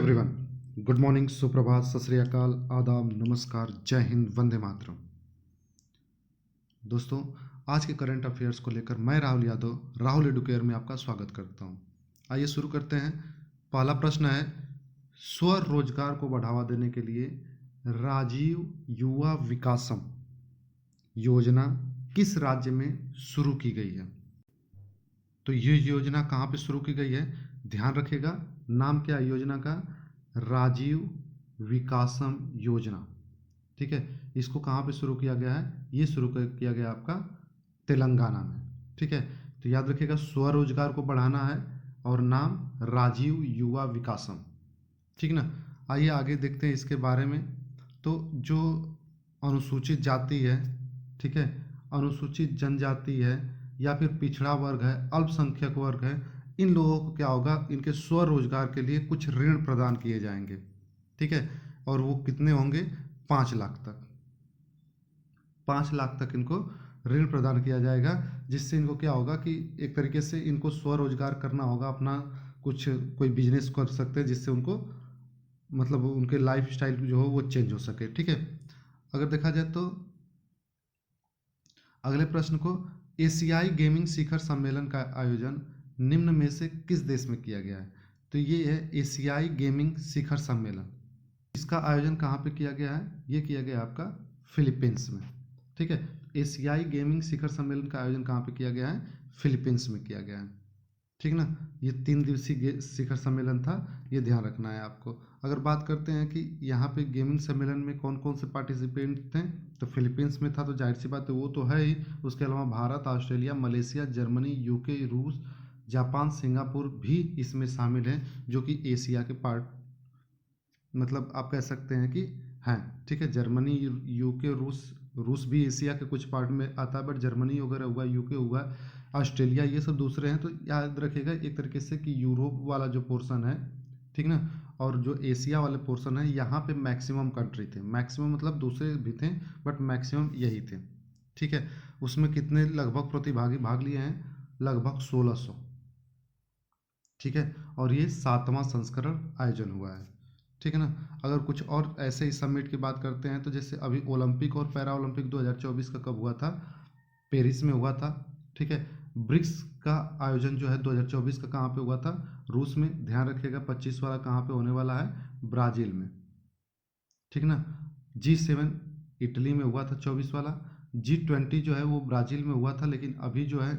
Everyone, good morning, सुप्रभात, सत श्री अकाल, आदाब, नमस्कार, जय हिंद, वंदे मातरम। दोस्तों, आज के करंट अफेयर्स को लेकर मैं राहुल यादव राहुल एडुकेयर में आपका स्वागत करता हूं। आइए शुरू करते हैं। पहला प्रश्न है, स्वरोजगार को बढ़ावा देने के लिए राजीव युवा विकासम योजना किस राज्य में शुरू की गई है? तो ये योजना कहाँ पे शुरू की गई है? ध्यान रखिएगा, नाम क्या है योजना का? राजीव विकासम योजना। ठीक है, इसको कहाँ पे शुरू किया गया है? ये शुरू किया गया आपका तेलंगाना में। ठीक है, तो याद रखिएगा, स्वरोजगार को बढ़ाना है और नाम राजीव युवा विकासम। ठीक ना। आइए आगे देखते हैं इसके बारे में। तो जो अनुसूचित जाति है, ठीक है, अनुसूचित जनजाति है या फिर पिछड़ा वर्ग है, अल्पसंख्यक वर्ग है, इन लोगों को क्या होगा, इनके स्वरोजगार के लिए कुछ ऋण प्रदान किए जाएंगे। ठीक है, और वो कितने होंगे? 5 लाख तक। 5 लाख तक इनको ऋण प्रदान किया जाएगा, जिससे इनको क्या होगा कि एक तरीके से इनको स्वरोजगार करना होगा, अपना कुछ कोई बिजनेस कर सकते हैं, जिससे उनको मतलब उनके लाइफ स्टाइल जो हो वो चेंज हो सके। ठीक है, अगर देखा जाए तो अगले प्रश्न को, एशियाई गेमिंग शिखर सम्मेलन का आयोजन निम्न में से किस देश में किया गया है? तो ये है एशियाई गेमिंग शिखर सम्मेलन। इसका आयोजन कहाँ पे किया गया है? ये किया गया आपका फिलीपींस में। ठीक है, एशियाई गेमिंग शिखर सम्मेलन का आयोजन कहाँ पे किया गया है? फिलीपींस में किया गया है। ठीक ना, ये 3 दिवसीय शिखर सम्मेलन था, ये ध्यान रखना है आपको। अगर बात करते हैं कि यहाँ पे गेमिंग सम्मेलन में कौन कौन से पार्टिसिपेंट थे, तो फिलीपींस में था, तो जाहिर सी बात है वो तो है ही। उसके अलावा Bharat, Australia, Malaysia, Germany, UK, रूस, जापान, सिंगापुर भी इसमें शामिल हैं, जो कि एशिया के पार्ट मतलब आप कह सकते हैं कि हैं। ठीक है, जर्मनी, यूके, रूस भी एशिया के कुछ पार्ट में आता है, बट जर्मनी वगैरह हुआ, यूके हुआ, ऑस्ट्रेलिया, ये सब दूसरे हैं। तो याद रखिएगा एक तरीके से कि यूरोप वाला जो पोर्शन है, ठीक ना, और जो एशिया वाले पोर्शन है, यहाँ पे मैक्सिमम कंट्री थे। मैक्सिमम मतलब दूसरे भी थे, बट मैक्सिमम यही थे। ठीक है, उसमें कितने लगभग प्रतिभागी भाग लिए हैं? लगभग 1600। ठीक है, और ये 7वां संस्करण आयोजन हुआ है। ठीक है ना। अगर कुछ और ऐसे ही समिट की बात करते हैं, तो जैसे अभी ओलंपिक और पैरा ओलंपिक 2024 का कब हुआ था? पेरिस में हुआ था। ठीक है, ब्रिक्स का आयोजन जो है 2024 का कहाँ पे हुआ था? रूस में। ध्यान रखिएगा 25 वाला कहाँ पे होने वाला है? ब्राज़ील में। ठीक ना। G7 इटली में हुआ था 24 वाला। G20 जो है वो ब्राज़ील में हुआ था, लेकिन अभी जो है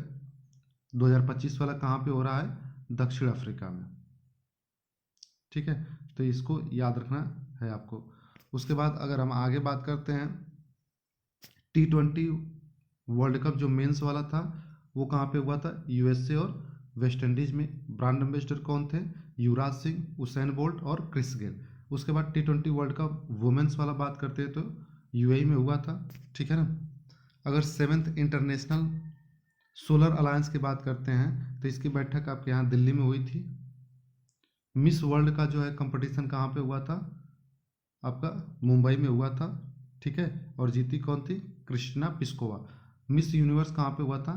2025 वाला कहाँ पे हो रहा है? दक्षिण अफ्रीका में। ठीक है, तो इसको याद रखना है आपको। उसके बाद अगर हम आगे बात करते हैं, T20 वर्ल्ड कप जो मेंस वाला था वो कहाँ पे हुआ था? यूएसए और वेस्ट इंडीज में। ब्रांड एम्बेसडर कौन थे? युवराज सिंह, उसेन बोल्ट और क्रिस गेल। उसके बाद T20 वर्ल्ड कप वुमेन्स वाला बात करते हैं तो यूएई में हुआ था। ठीक है ना। अगर 7th इंटरनेशनल सोलर अलायंस की बात करते हैं, तो इसकी बैठक आपके यहाँ दिल्ली में हुई थी। मिस वर्ल्ड का जो है कंपटीशन कहाँ पे हुआ था? आपका मुंबई में हुआ था। ठीक है, और जीती कौन थी? Christina Piskova. मिस यूनिवर्स कहाँ पे हुआ था?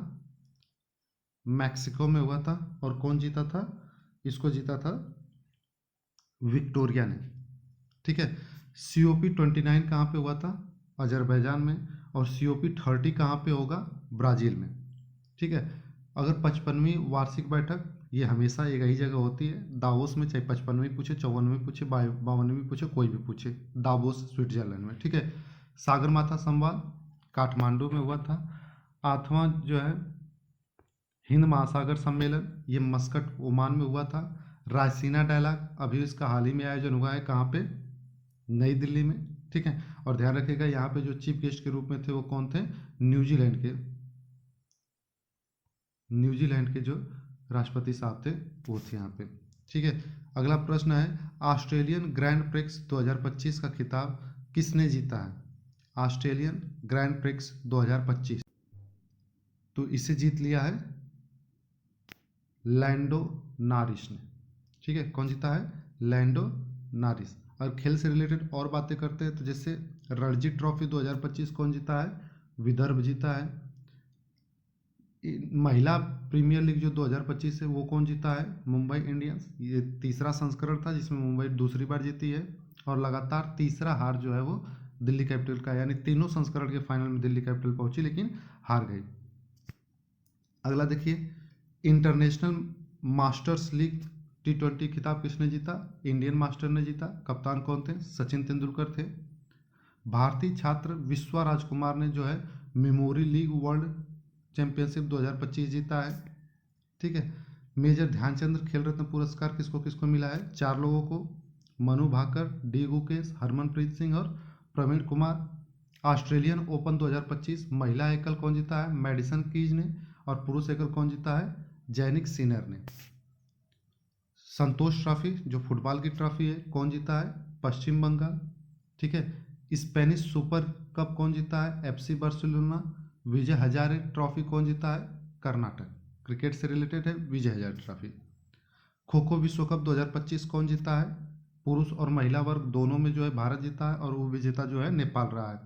मैक्सिको में हुआ था। और कौन जीता था? इसको जीता था विक्टोरिया ने। ठीक है, COP29 कहाँ पे हुआ था? अजरबैजान में। और COP30 कहाँ पे होगा? ब्राज़ील में। ठीक है, अगर 55वीं वार्षिक बैठक, ये हमेशा एक ही जगह होती है, दावोस में, चाहे 55वीं पूछे, 54वीं पूछे, 52वीं पूछे, कोई भी पूछे, दावोस स्विट्जरलैंड में। ठीक है, सागरमाथा संवाद काठमांडू में हुआ था। 8वां जो है हिंद महासागर सम्मेलन, ये मस्कट ओमान में हुआ था। रायसीना डायलॉग अभी इसका हाल ही में आयोजन हुआ है, कहाँ पे? नई दिल्ली में। ठीक है, और ध्यान रखिएगा यहाँ पे जो चीफ गेस्ट के रूप में थे वो कौन थे? न्यूजीलैंड के जो राष्ट्रपति साहब थे वो थे यहाँ पे। ठीक है, अगला प्रश्न है, ऑस्ट्रेलियन ग्रैंड प्रिक्स 2025 का खिताब किसने जीता है? ऑस्ट्रेलियन ग्रैंड प्रिक्स 2025, तो इसे जीत लिया है लैंडो नॉरिस ने। ठीक है, कौन जीता है? Lando Norris. और खेल से रिलेटेड और बातें करते हैं, तो जैसे रणजी ट्रॉफी 2025 कौन जीता है? विदर्भ जीता है। महिला प्रीमियर लीग जो 2025 है वो कौन जीता है? मुंबई इंडियंस। ये तीसरा संस्करण था जिसमें मुंबई दूसरी बार जीती है, और लगातार तीसरा हार जो है वो दिल्ली कैपिटल का, यानी तीनों संस्करण के फाइनल में दिल्ली कैपिटल पहुंची लेकिन हार गई। अगला देखिए, इंटरनेशनल मास्टर्स लीग T20 खिताब किसने जीता? इंडियन मास्टर ने जीता। कप्तान कौन थे? सचिन तेंदुलकर थे। भारतीय छात्र विश्वा राजकुमार ने जो है मेमोरी लीग वर्ल्ड चैंपियनशिप 2025 जीता है। ठीक है। मेजर ध्यानचंद्र खेल रत्न पुरस्कार किसको किसको मिला है? 4 लोगों को, मनु भाकर, डी गुकेश, हरमनप्रीत सिंह और प्रवीण कुमार। ऑस्ट्रेलियन ओपन 2025 महिला एकल कौन जीता है? मैडिसन कीज ने। और पुरुष एकल कौन जीता है? जैनिक सिनर ने। संतोष ट्रॉफी जो फुटबॉल की ट्रॉफी है कौन जीता है? पश्चिम बंगाल। ठीक है। स्पेनिश सुपर कप कौन जीता है? FC Barcelona. Vijay Hazare trophy कौन जीता है? कर्नाटक। क्रिकेट से रिलेटेड है विजय हजारे ट्रॉफी। खो खो विश्व कप 2025 कौन जीता है? पुरुष और महिला वर्ग दोनों में जो है भारत जीता है, और वो विजेता जो है नेपाल रहा है।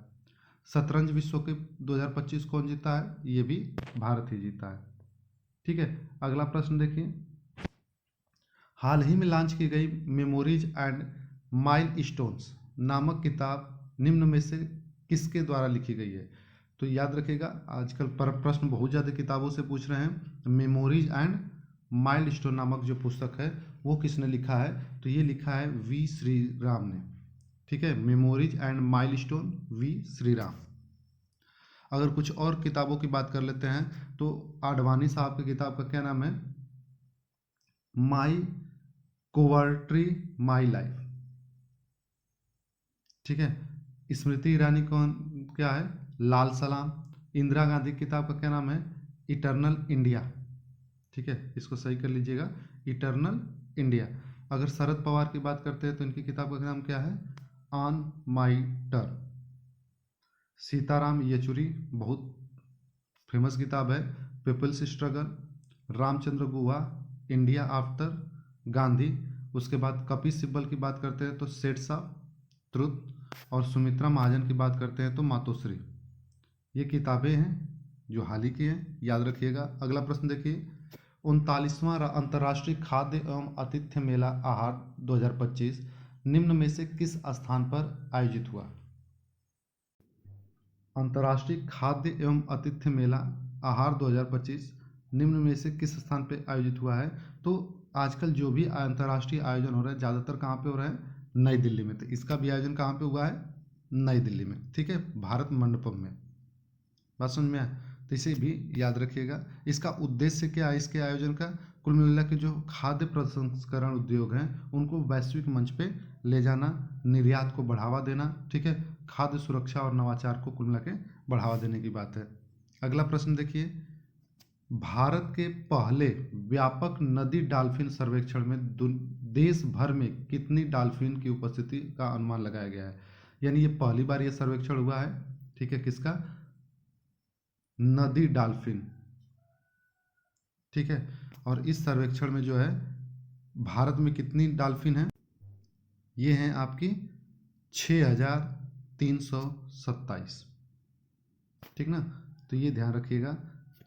शतरंज विश्व कप 2025 कौन जीता है? ये भी भारत ही जीता है। ठीक है। अगला प्रश्न देखिए, हाल ही में लॉन्च की गई मेमोरीज एंड माइलस्टोन्स नामक किताब निम्न में से किसके द्वारा लिखी गई है? तो याद रखिएगा, आजकल प्रश्न बहुत ज़्यादा किताबों से पूछ रहे हैं। मेमोरीज एंड माइलस्टोन नामक जो पुस्तक है वो किसने लिखा है? तो ये लिखा है V श्री राम ने। ठीक है। Memories and milestone V Shri Ram. अगर कुछ और किताबों की बात कर लेते हैं तो आडवाणी साहब की किताब का क्या नाम है? माई कोवर्ट्री माई लाइफ। ठीक है। स्मृति ईरानी कौन क्या है? लाल सलाम। इंदिरा गांधी की किताब का क्या नाम है? Eternal India. ठीक है, इसको सही कर लीजिएगा, इटर्नल इंडिया। अगर शरद पवार की बात करते हैं तो इनकी किताब का नाम क्या है? On my term. Sitaram Yechury बहुत फेमस किताब है, peoples struggle. Ramachandra Guha, India after Gandhi. उसके बाद कपिल सिब्बल की बात करते हैं तो सेट्स ऑफ ट्रुथ। और सुमित्रा महाजन की बात करते हैं तो मातोश्री। ये किताबें हैं जो हाल ही की हैं, याद रखिएगा। अगला प्रश्न देखिए, 39वां अंतर्राष्ट्रीय खाद्य एवं आतिथ्य मेला आहार 2025 निम्न में से किस स्थान पर आयोजित हुआ? अंतर्राष्ट्रीय खाद्य एवं आतिथ्य मेला आहार 2025 निम्न में से किस स्थान पर आयोजित हुआ है? तो आजकल जो भी अंतर्राष्ट्रीय आयोजन हो रहा है ज़्यादातर कहाँ पे हो रहा है? नई दिल्ली में। तो इसका भी आयोजन कहाँ पे हुआ है? नई दिल्ली में। ठीक है, भारत मंडपम में। बात समझ में आया? तो इसे भी याद रखिएगा। इसका उद्देश्य क्या है इसके आयोजन का? कुल मिला के जो खाद्य प्रसंस्करण उद्योग हैं उनको वैश्विक मंच पे ले जाना, निर्यात को बढ़ावा देना। ठीक है, खाद्य सुरक्षा और नवाचार को कुल मिला के बढ़ावा देने की बात है। अगला प्रश्न देखिए, भारत के पहले व्यापक नदी डॉल्फिन सर्वेक्षण में देश भर में कितनी डॉल्फिन की उपस्थिति का अनुमान लगाया गया है? यानी ये पहली बार ये सर्वेक्षण हुआ है। ठीक है, किसका? नदी डॉल्फिन। ठीक है, और इस सर्वेक्षण में जो है भारत में कितनी डॉल्फिन है? ये हैं आपकी 6327। ठीक ना, तो ये ध्यान रखिएगा।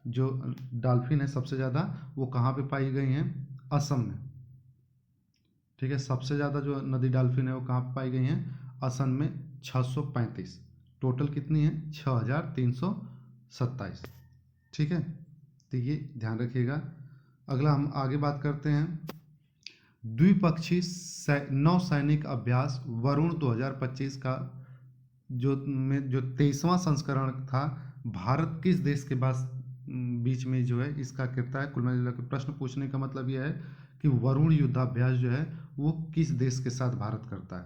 जो डॉल्फिन है सबसे ज़्यादा वो कहाँ पे पाई गई हैं? असम में। ठीक है, सबसे ज़्यादा जो नदी डॉल्फिन है वो कहाँ पे पाई गई हैं? असम में 635। टोटल कितनी है? 6327। ठीक है, तो ये ध्यान रखिएगा। अगला हम आगे बात करते हैं, द्विपक्षीय नौसैनिक अभ्यास वरुण 2025 का जो 23वां संस्करण था, भारत किस देश के पास बीच में जो है इसका करता है? कुल मिला के प्रश्न पूछने का मतलब यह है कि वरुण युद्धाभ्यास जो है वो किस देश के साथ भारत करता है?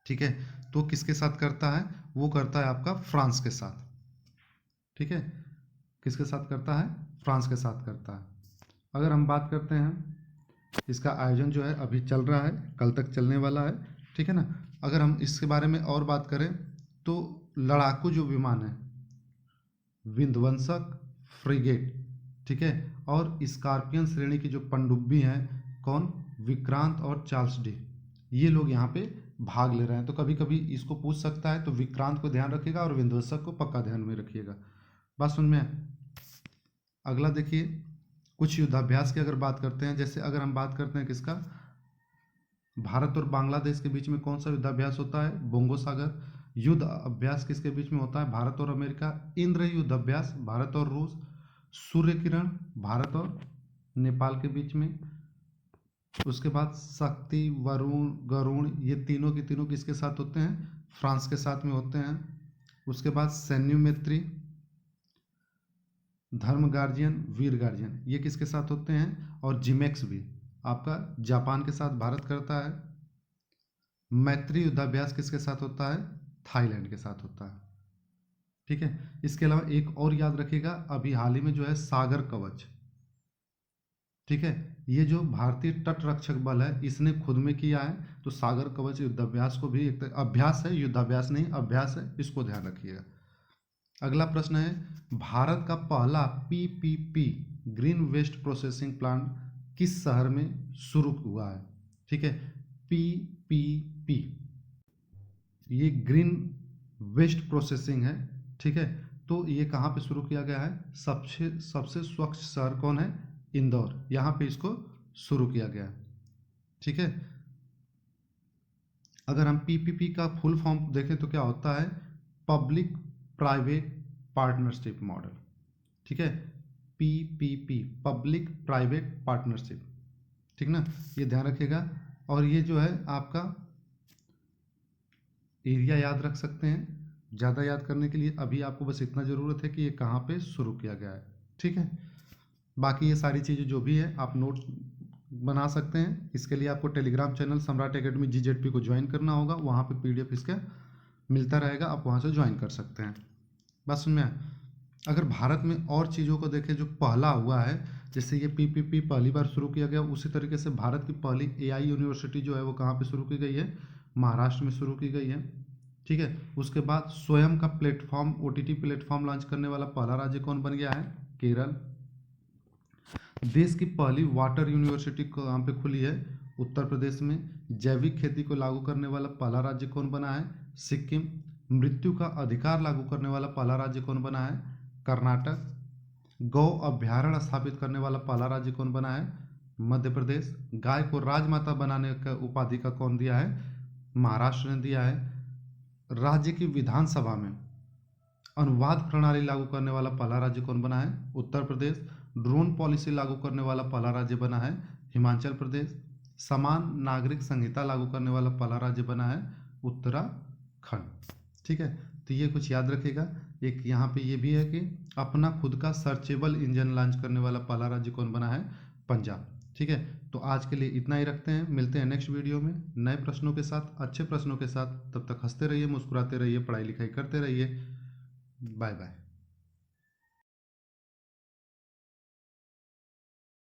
ठीक है, तो किसके साथ करता है? वो करता है आपका फ्रांस के साथ। ठीक है, किसके साथ करता है? फ्रांस के साथ करता है। अगर हम बात करते हैं, इसका आयोजन जो है अभी चल रहा है, कल तक चलने वाला है। ठीक है ना। अगर हम इसके बारे में और बात करें तो लड़ाकू जो विमान है, विध्वंसक फ्रिगेट, ठीक है, और स्कॉर्पियन श्रेणी की जो पनडुब्बी हैं, कौन? विक्रांत और चार्ल्स डी, ये लोग यहाँ पे भाग ले रहे हैं। तो कभी कभी इसको पूछ सकता है, तो विक्रांत को ध्यान रखिएगा और विध्वंसक को पक्का ध्यान में रखिएगा। बात सुन में। अगला देखिए, कुछ युद्धाभ्यास की अगर बात करते हैं, जैसे अगर हम बात करते हैं किसका, भारत और बांग्लादेश के बीच में कौन सा युद्धाभ्यास होता है, बोंगो सागर। युद्ध अभ्यास किसके बीच में होता है, भारत और अमेरिका। इंद्र युद्ध अभ्यास भारत और रूस। सूर्य किरण भारत और नेपाल के बीच में। उसके बाद शक्ति, वरुण, गरुण, ये तीनों की तीनों किसके साथ होते हैं, फ्रांस के साथ में होते हैं। उसके बाद सैन्य मैत्री, धर्म गार्जियन, वीर गार्जियन, ये किसके साथ होते हैं। और जिमेक्स भी आपका जापान के साथ भारत करता है। मैत्री युद्धाभ्यास किसके साथ होता है, थाईलैंड के साथ होता है। ठीक है, इसके अलावा एक और याद रखिएगा, अभी हाल ही में जो है सागर कवच, ठीक है, ये जो भारतीय तट रक्षक बल है इसने खुद में किया है। तो सागर कवच युद्धाभ्यास को भी एक अभ्यास है, युद्धाभ्यास नहीं अभ्यास है, इसको ध्यान रखिएगा। अगला प्रश्न है, भारत का पहला PPP green waste processing plant किस शहर में शुरू हुआ है। ठीक है, पीपीपी ये ग्रीन वेस्ट प्रोसेसिंग है। ठीक है, तो ये कहाँ पे शुरू किया गया है, सबसे सबसे स्वच्छ शहर कौन है, इंदौर, यहाँ पे इसको शुरू किया गया है। ठीक है, अगर हम पीपीपी का फुल फॉर्म देखें तो क्या होता है, पब्लिक प्राइवेट पार्टनरशिप मॉडल। ठीक है, पीपीपी पब्लिक प्राइवेट पार्टनरशिप, ठीक ना, ये ध्यान रखिएगा। और ये जो है आपका एरिया याद रख सकते हैं, ज़्यादा याद करने के लिए अभी आपको बस इतना ज़रूरत है कि ये कहाँ पे शुरू किया गया है। ठीक है, बाकी ये सारी चीज़ें जो भी है आप नोट्स बना सकते हैं। इसके लिए आपको टेलीग्राम चैनल सम्राट एकेडमी GZP को ज्वाइन करना होगा, वहाँ पे PDF इसका मिलता रहेगा, आप वहाँ से ज्वाइन कर सकते हैं। बस सुनिए, अगर भारत में और चीज़ों को देखें जो पहला हुआ है, जैसे ये पीपीपी पहली बार शुरू किया गया, उसी तरीके से भारत की पहली AI यूनिवर्सिटी जो है वो कहाँ पे शुरू की गई है, महाराष्ट्र में शुरू की गई है। ठीक है, उसके बाद स्वयं का प्लेटफॉर्म OTT प्लेटफॉर्म लॉन्च करने वाला पहला राज्य कौन बन गया है, केरल। देश की पहली वाटर यूनिवर्सिटी कहाँ पे खुली है, उत्तर प्रदेश में। जैविक खेती को लागू करने वाला पहला राज्य कौन बना है, सिक्किम। मृत्यु का अधिकार लागू करने वाला पहला राज्य कौन बना है, कर्नाटक। गौ अभ्यारण्य स्थापित करने वाला पहला राज्य कौन बना है, मध्य प्रदेश। गाय को राजमाता बनाने का उपाधि का कौन दिया है, महाराष्ट्र ने दिया है। राज्य की विधानसभा में अनुवाद प्रणाली लागू करने वाला पहला राज्य कौन बना है, उत्तर प्रदेश। ड्रोन पॉलिसी लागू करने वाला पहला राज्य बना है, हिमाचल प्रदेश। समान नागरिक संहिता लागू करने वाला पहला राज्य बना है, उत्तराखंड। ठीक है, तो ये कुछ याद रखिएगा। एक यहाँ पे ये भी है कि अपना खुद का सर्चेबल इंजन लॉन्च करने वाला पहला राज्य कौन बना है, पंजाब। ठीक है, तो आज के लिए इतना ही रखते हैं, मिलते हैं नेक्स्ट वीडियो में नए प्रश्नों के साथ, अच्छे प्रश्नों के साथ। तब तक हंसते रहिए, मुस्कुराते रहिए, पढ़ाई लिखाई करते रहिए। Bye bye.